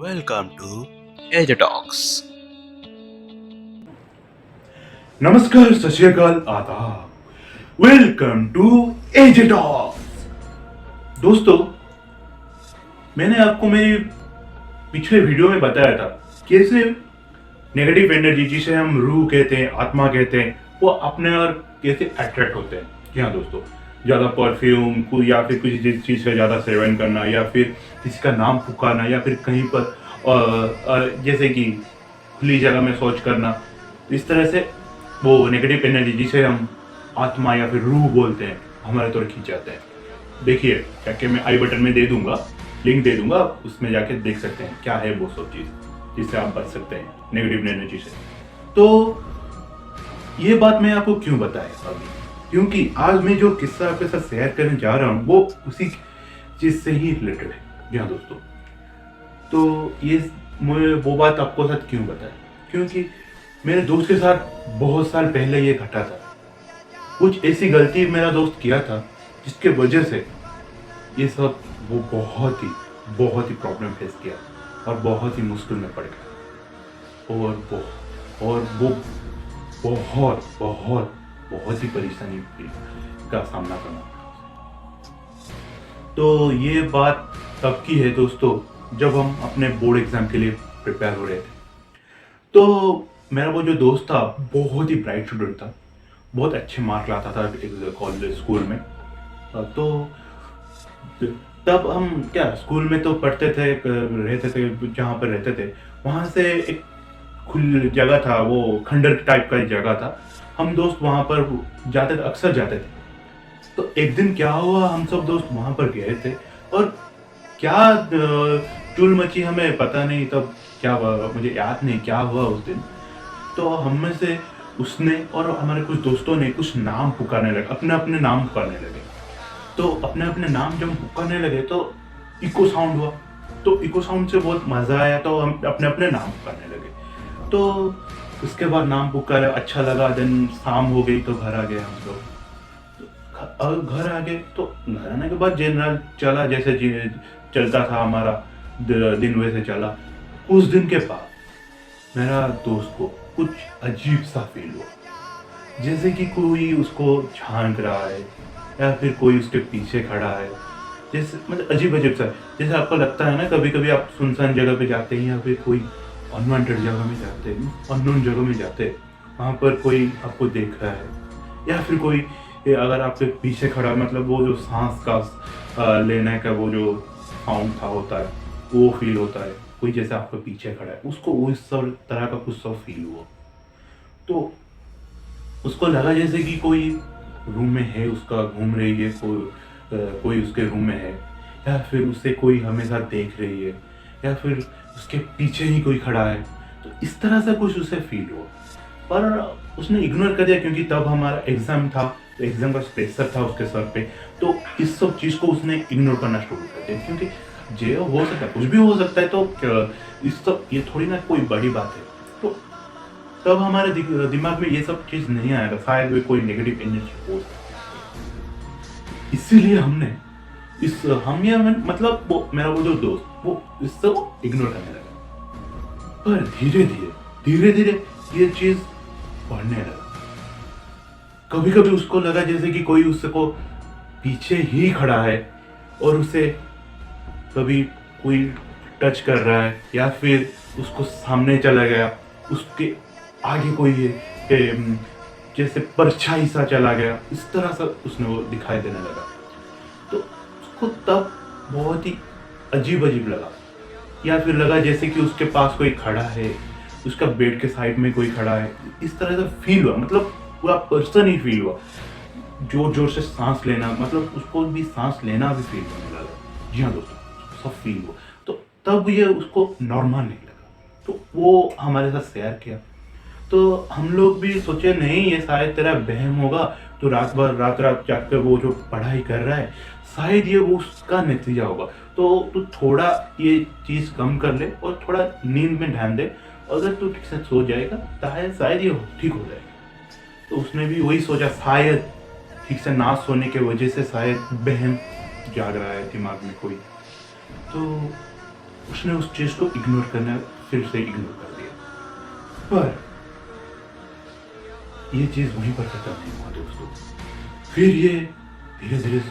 Welcome to AJ Talks. नमस्कार, सत श्री अकाल, आदाब। Welcome to AJ talks. दोस्तों, मैंने आपको मेरी पिछले वीडियो में बताया था कैसे नेगेटिव एनर्जी, जिसे हम रूह कहते हैं, आत्मा कहते हैं, वो अपने और कैसे अट्रैक्ट होते हैं। जी हाँ दोस्तों, ज़्यादा परफ्यूम को या फिर किसी चीज़ का ज़्यादा सेवन करना या फिर किसी का नाम पुकारना या फिर कहीं पर जैसे कि खुली जगह में शौच करना, इस तरह से वो नेगेटिव एनर्जी, जिसे हम आत्मा या फिर रूह बोलते हैं, हमारे तरफ खींच जाते हैं। देखिए, जाके मैं आई बटन में दे दूंगा, लिंक दे दूंगा, उसमें जाके देख सकते हैं क्या है वो सब चीज़, जिससे आप बच सकते हैं नेगेटिव एनर्जी से। तो ये बात मैं आपको क्यों बताया अभी, क्योंकि आज मैं जो किस्सा आपके साथ शेयर करने जा रहा हूँ वो उसी चीज़ से ही रिलेटेड है। जी हाँ दोस्तों, तो ये मैं वो बात आपको साथ क्यों बताया, क्योंकि मेरे दोस्त के साथ बहुत साल पहले ये घटा था। कुछ ऐसी गलती मेरा दोस्त किया था जिसके वजह से ये सब वो बहुत ही प्रॉब्लम फेस किया और बहुत ही मुश्किल में पड़ गया और वो बहुत ही परेशानी का सामना करना पड़ा। तो ये बात तब की है दोस्तों, जब हम अपने बोर्ड एग्जाम के लिए प्रिपेयर हो रहे थे। तो मेरा वो जो दोस्त था बहुत ही ब्राइट स्टूडेंट था, बहुत अच्छे मार्क लाता था कॉलेज स्कूल में। तो तब हम क्या स्कूल में तो पढ़ते थे, रहते थे जहाँ पर रहते थे, वहाँ से एक खुली जगह था, वो खंडर टाइप का जगह था। हम दोस्त वहाँ पर जाते थे, अक्सर जाते थे। तो एक दिन क्या हुआ, हम सब दोस्त वहाँ पर गए थे और क्या चुल मची हमें पता नहीं, तब क्या हुआ मुझे याद नहीं क्या हुआ उस दिन। तो हम में से उसने और हमारे कुछ दोस्तों ने कुछ नाम पुकारने लगे, अपने अपने नाम पुकारने लगे। तो अपने अपने नाम जब पुकारने लगे तो इको साउंड हुआ। तो इको साउंड से बहुत मज़ा आया, तो हम अपने अपने नाम पुकारने लगे। तो उसके बाद नाम पुकारा, अच्छा लगा। दिन शाम हो गई तो घर आ गए हम लोग। तो घर आ गए, तो घर आने के बाद जनरल चला, जैसे चलता था हमारा दिन, वैसे चला। कुछ दिन के बाद मेरा दोस्त को कुछ अजीब सा फील हुआ, जैसे कि कोई उसको झांक रहा है या फिर कोई उसके पीछे खड़ा है। जैसे मतलब अजीब अजीब सा, जैसे आपको लगता है ना, कभी कभी आप सुनसान जगह पे जाते हैं या फिर कोई अनवांटेड जगह में जाते हैं, अननोन जगह में जाते हैं, वहाँ पर कोई आपको देख रहा है या फिर कोई अगर आपके पीछे खड़ा, मतलब वो जो सांस का लेने का वो जो साउंड था होता है, वो फील होता है। कोई जैसे आपके पीछे खड़ा है, उसको उस सब तरह का कुछ सब फील हुआ। तो उसको लगा जैसे कि कोई रूम में है, उसका घूम रही है, कोई उसके रूम में है, या फिर उसे कोई हमेशा देख रही है, या फिर उसके पीछे ही कोई खड़ा है। तो इस तरह से कुछ उसे फील हुआ, पर उसने इग्नोर कर दिया, क्योंकि तब हमारा एग्जाम था, तो एग्जाम का प्रेशर था उसके सर पे। तो इस सब चीज़ को उसने इग्नोर करना शुरू कर दिया, क्योंकि जो हो सकता है, कुछ भी हो सकता है। तो इस सब ये थोड़ी ना कोई बड़ी बात है। तो तब हमारे दिमाग में ये सब चीज़ नहीं आएगा, शायद वे कोई नेगेटिव एनर्जी हो सकती है। इसीलिए हमने हम ये मतलब वो मेरा वो जो दोस्त, वो इस सब इग्नोर करने लगा। पर धीरे धीरे ये चीज़ बढ़ने लगा। कभी कभी उसको लगा जैसे कि कोई उसको पीछे ही खड़ा है और उसे कभी कोई टच कर रहा है, या फिर उसको सामने चला गया, उसके आगे कोई है जैसे परछाई सा चला गया, इस तरह से उसने वो दिखाई देने लगा। तो उसको तब बहुत ही अजीब अजीब लगा, या फिर लगा जैसे कि उसके पास कोई खड़ा है, उसका बेड के साइड में कोई खड़ा है। इस तरह से फील हुआ, मतलब पूरा पर्सन ही फील हुआ। जोर जोर से सांस लेना, मतलब उसको भी सांस लेना भी फील होने लगा। जी हाँ दोस्तों, सब फील हुआ। तो तब ये उसको नॉर्मल नहीं लगा, तो वो हमारे साथ शेयर किया। तो हम लोग भी सोचे नहीं, ये शायद तेरा वहम होगा, तो रात भर रात जाग कर वो जो पढ़ाई कर रहा है, शायद ये वो उसका नतीजा होगा। तो तू थोड़ा ये चीज़ कम कर ले और थोड़ा नींद में ध्यान दे, अगर तू ठीक से सो जाएगा शायद ये ठीक हो जाएगा। तो उसने भी वही सोचा, शायद ठीक से ना सोने के वजह से शायद वहम जाग रहा है दिमाग में कोई। तो उसने उस चीज को इग्नोर करना फिर से इग्नोर कर दिया। पर ये चीज वहीं पर खत्म नहीं हुआ दोस्तों। फिर ये धीरे धीरे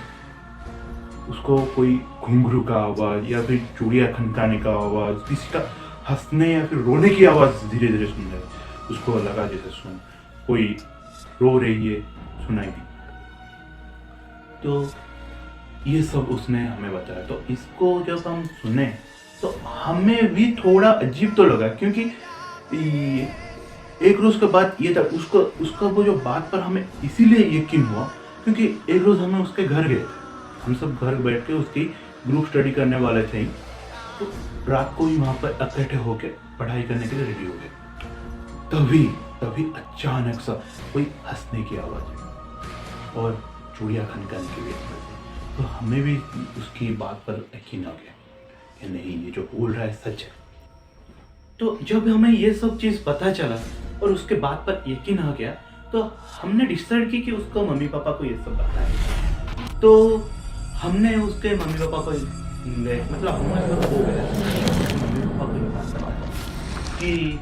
उसको कोई घुंघरू का आवाज या फिर चूड़िया खनकाने का आवाज, किसी का हंसने या फिर रोने की आवाज धीरे धीरे सुनने लगी। उसको लगा जैसे सुन कोई रो रही है, सुनाई दी। तो ये सब उसने हमें बताया। तो इसको जब हम सुने तो हमें भी थोड़ा अजीब तो लगा, क्योंकि एक रोज के बाद ये था उसका वो जो बात पर हमें इसीलिए यकीन हुआ क्योंकि एक रोज हमें उसके घर गए थे। हम सब घर बैठ के उसकी ग्रुप स्टडी करने वाले थे। तो रात को ही वहां पर इकट्ठे होके पढ़ाई करने के लिए रेडी हो गए। तभी अचानक सा कोई हंसने की आवाज और चूड़िया खनकाने की भी आवाज। तो हमें भी उसकी बात पर यकीन आ गया कि नहीं, ये जो बोल रहा है सच है। तो जब हमें ये सब चीज पता चला और उसके बात पर यकीन आ गया, तो हमने डिसाइड की कि उसको मम्मी पापा को ये सब बताया। तो हमने उसके मम्मी पापा को मतलब हमारे पास हो गया मम्मी पापा को ये बात बताया कि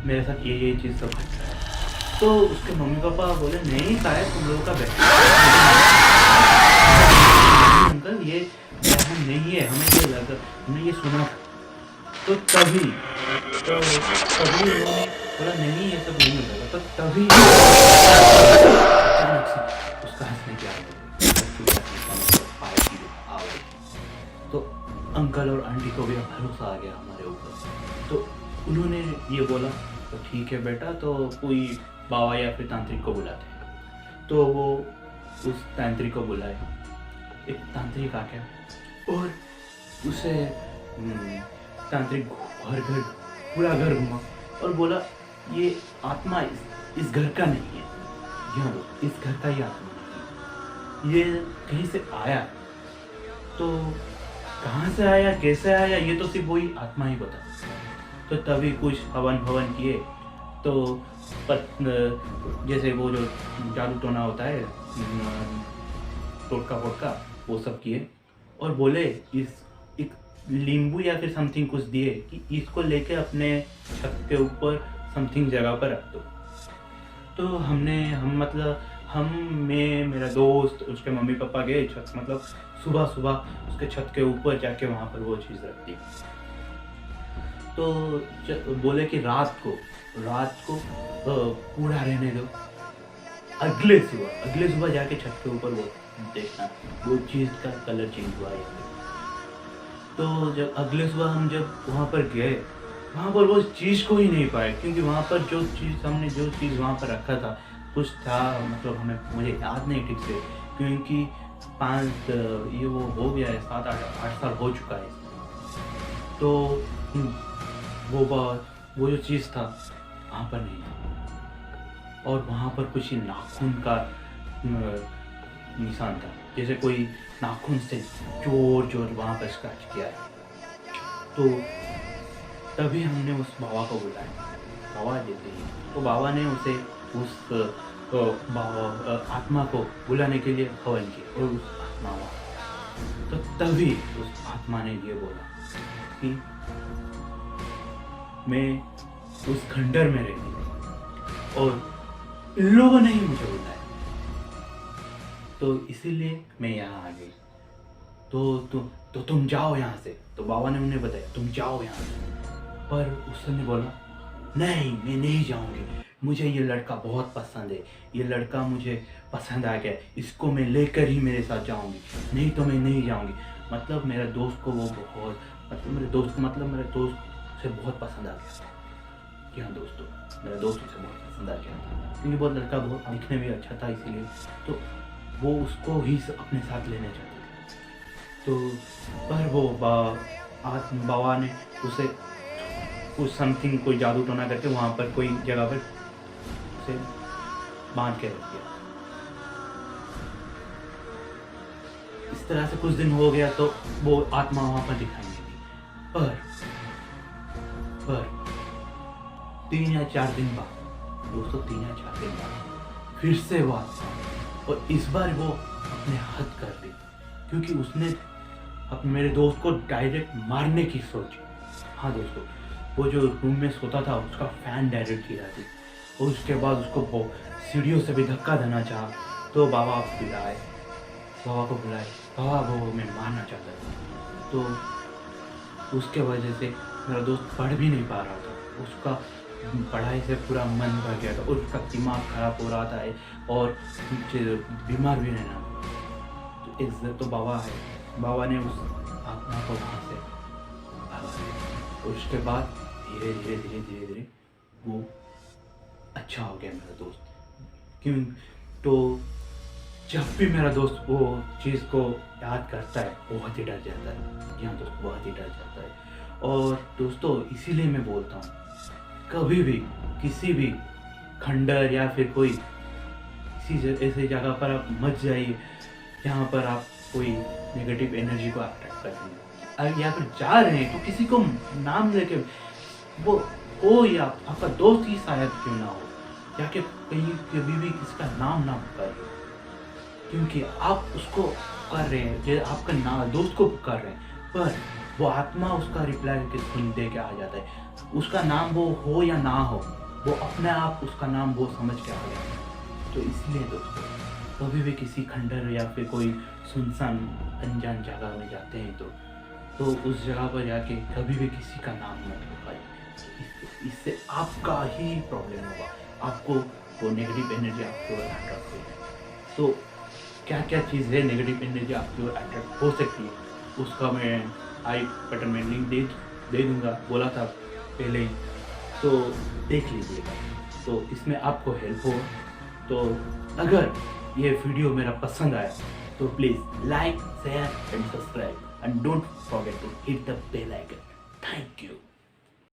मेरे साथ ये चीज़ सब घट रहा है। तो उसके मम्मी पापा बोले नहीं शायद तुम लोगों का बेटा अंकल ये नहीं है, हमें ये लगा, हमने ये सुना। तो तभी उन्होंने बोला नहीं ये सब नहीं होगा। तो तभी अचानक से उसका हंसने की आवाज़ आई। तो अंकल और आंटी को भी भरोसा आ गया हमारे ऊपर। तो उन्होंने ये बोला तो ठीक है बेटा, तो कोई बाबा या फिर तांत्रिक को बुलाते हैं। तो वो उस तांत्रिक को बुलाए। एक तांत्रिक आ गया और उसे तांत्रिक घर पूरा घर घुमा और बोला ये आत्मा इस घर का नहीं है, यहाँ दो, इस घर का ही आत्मा नहीं है, ये कहीं से आया। तो कहाँ से आया कैसे आया ये तो सिर्फ वही आत्मा ही बता सकता है। तो तभी कुछ हवन किए। तो जैसे वो जो जादू टोना होता है, टोटका फोटका, वो सब किए और बोले इस एक नींबू या फिर समथिंग कुछ दिए कि इसको लेके अपने छत के ऊपर समथिंग जगह पर रख दो। तो मैं मेरा दोस्त उसके मम्मी पापा गए छत, मतलब सुबह उसके छत के ऊपर जाके वहाँ पर वो चीज़ रख दी। तो बोले कि रात को पूरा रहने दो, अगले सुबह जाके छत के ऊपर वो देखना वो चीज़ का कलर चेंज हुआ है। तो जब अगले सुबह हम जब वहाँ पर गए, वहाँ पर वो चीज़ को ही नहीं पाए, क्योंकि वहाँ पर जो चीज़ वहाँ पर रखा था कुछ था, मतलब मुझे याद नहीं ठीक से, क्योंकि ये वो हो गया है 7-8 साल हो चुका है। तो वो जो चीज़ था वहाँ पर नहीं था और वहाँ पर कुछ नाखून का निशान था, जैसे कोई नाखून से जोर वहाँ पर स्क्रैच किया है। तो तभी हमने उस बाबा को बुलाया। बाबा देते ही तो बाबा ने उसे उस आत्मा को बुलाने के लिए हवन किया और उस आत्मा तो तभी उस आत्मा ने ये बोला कि मैं उस खंडर में रहती हूँ और इन लोगों ने ही मुझे बुलाया, तो इसीलिए मैं यहाँ आ गई। तो तुम जाओ यहाँ से। तो बाबा ने उन्हें बताया तुम जाओ यहाँ से। पर उसने बोला नहीं मैं नहीं जाऊँगी, मुझे ये लड़का बहुत पसंद है, ये लड़का मुझे पसंद आ गया, इसको मैं लेकर ही मेरे साथ जाऊँगी, नहीं तो मैं नहीं जाऊँगी। मतलब मेरे दोस्त को वो बहुत मेरे दोस्त से बहुत पसंद आ गया था। जी हाँ दोस्तों, मेरा दोस्त उसे बहुत पसंद आ गया था क्योंकि वो लड़का बहुत दिखने में अच्छा था, इसीलिए तो वो उसको ही अपने साथ लेने चाहते थे। तो पर वो बाबा ने उसे कुछ समथिंग कोई जादू टोना करके वहाँ पर कोई जगह पर उसे बांध के रख दिया। इस तरह से कुछ दिन हो गया तो वो आत्मा वहाँ पर दिखाई नहीं दी। पर 3 या 4 दिन बाद दोस्तों, 3 या 4 दिन बाद फिर से वो आत्मा, और इस बार वो अपने हद कर दी, क्योंकि उसने मेरे दोस्त को डायरेक्ट मारने की सोची। हाँ दोस्तों, वो जो रूम में सोता था उसका फैन डायरेक्ट गिरा थी और उसके बाद उसको सीढ़ियों से भी धक्का देना चाहा तो बाबा को बुलाए, बाबा वो हमें मारना चाहता था। तो उसके वजह से मेरा दोस्त पढ़ भी नहीं पा रहा था, उसका पढ़ाई से पूरा मन भर गया था और उसका दिमाग खराब हो रहा था और बीमार भी रहना। तो एक तो बाबा ने उस आत्मा को वहाँ से भगा दिया और उसके बाद धीरे धीरे वो अच्छा हो गया मेरा दोस्त। क्यों? तो जब भी मेरा दोस्त वो चीज़ को याद करता है बहुत ही डर जाता है। यहाँ दोस्त बहुत ही डर जाता है। और दोस्तों इसीलिए मैं बोलता हूँ, कभी भी किसी भी खंडर या फिर कोई किसी ऐसी जगह पर आप मत जाइए जहाँ पर आप कोई नेगेटिव एनर्जी को अट्रैक्ट कर रहे हैं। या फिर जा रहे हैं तो किसी को नाम लेके, वो हो या आपका दोस्त ही शायद क्यों ना हो, या कि कहीं कभी भी किसी का नाम ना पुकारिए, क्योंकि आप उसको पुकार रहे हैं, जो आपका दोस्त को पुकार रहे हैं, पर वो आत्मा उसका रिप्लाई के सुन दे के आ जाता है। उसका नाम वो हो या ना हो, वो अपने आप उसका नाम वो समझ के आ जाता है। तो इसलिए दोस्तों कभी भी किसी खंडर या फिर कोई सुनसान अनजान जगह में जाते हैं तो उस जगह पर जाके कभी भी किसी का नाम मत पुकारिए। इससे आपका ही प्रॉब्लम होगा, आपको वो नेगेटिव एनर्जी आपकी ओर अट्रैक्ट होगी। तो क्या क्या चीज़ है नेगेटिव एनर्जी आपकी ओर अट्रैक्ट हो सकती है, उसका मैं आई बटन में लिंक दे दूँगा, बोला था पहले ही, तो देख लीजिएगा। तो इसमें आपको हेल्प हो। तो अगर ये वीडियो मेरा पसंद आया तो please like, share and subscribe and don't forget to hit the bell icon. Thank you.